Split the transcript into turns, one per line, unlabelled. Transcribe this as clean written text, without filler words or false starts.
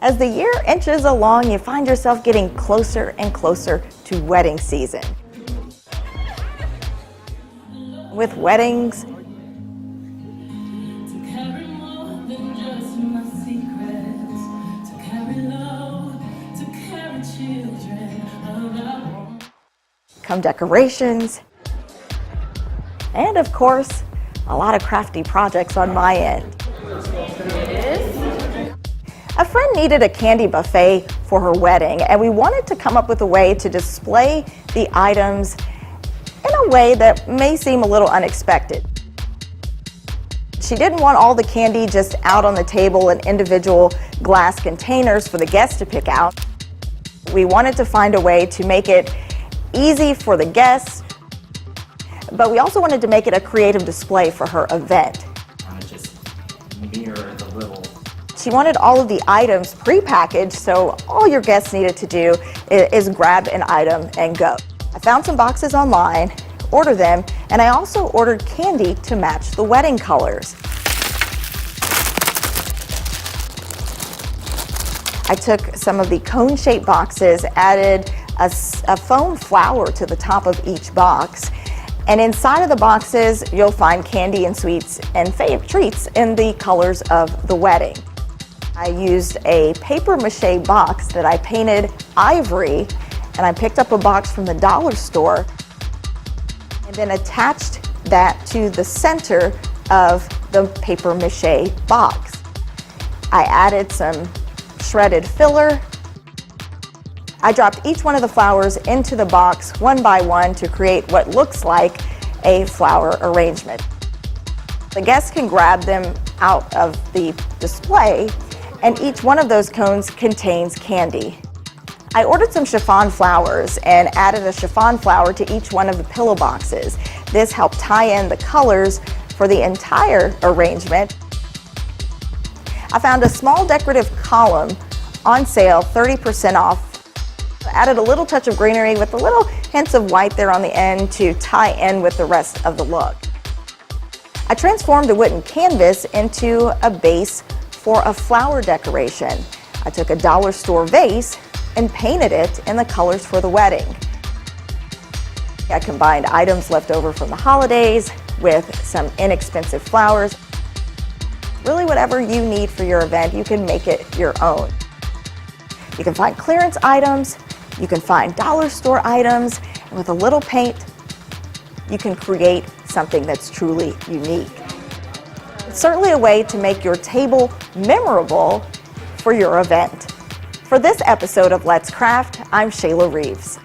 As the year inches along, you find yourself getting closer and closer to wedding season. With weddings, come decorations, and of course, a lot of crafty projects on my end. A friend needed a candy buffet for her wedding, and we wanted to come up with a way to display the items in a way that may seem a little unexpected. She didn't want all the candy just out on the table in individual glass containers for the guests to pick out. We wanted to find a way to make it easy for the guests, but we also wanted to make it a creative display for her event.
Just mirror the little.
She wanted all of the items pre-packaged, so all your guests needed to do is grab an item and go. I found some boxes online, ordered them, and I also ordered candy to match the wedding colors. I took some of the cone-shaped boxes, added a foam flower to the top of each box, and inside of the boxes you'll find candy and sweets and treats in the colors of the wedding. I used a paper mache box that I painted ivory, and I picked up a box from the dollar store and then attached that to the center of the paper mache box. I added some shredded filler. I dropped each one of the flowers into the box one by one to create what looks like a flower arrangement. The guests can grab them out of the display, and each one of those cones contains candy. I ordered some chiffon flowers and added a chiffon flower to each one of the pillow boxes. This helped tie in the colors for the entire arrangement. I found a small decorative column on sale, 30% off. I added a little touch of greenery with a little hints of white there on the end to tie in with the rest of the look. I transformed the wooden canvas into a base for a flower decoration. I took a dollar store vase and painted it in the colors for the wedding. I combined items left over from the holidays with some inexpensive flowers. Really, whatever you need for your event, you can make it your own. You can find clearance items, you can find dollar store items, and with a little paint, you can create something that's truly unique. It's certainly a way to make your table memorable for your event. For this episode of Let's Craft, I'm Shayla Reaves.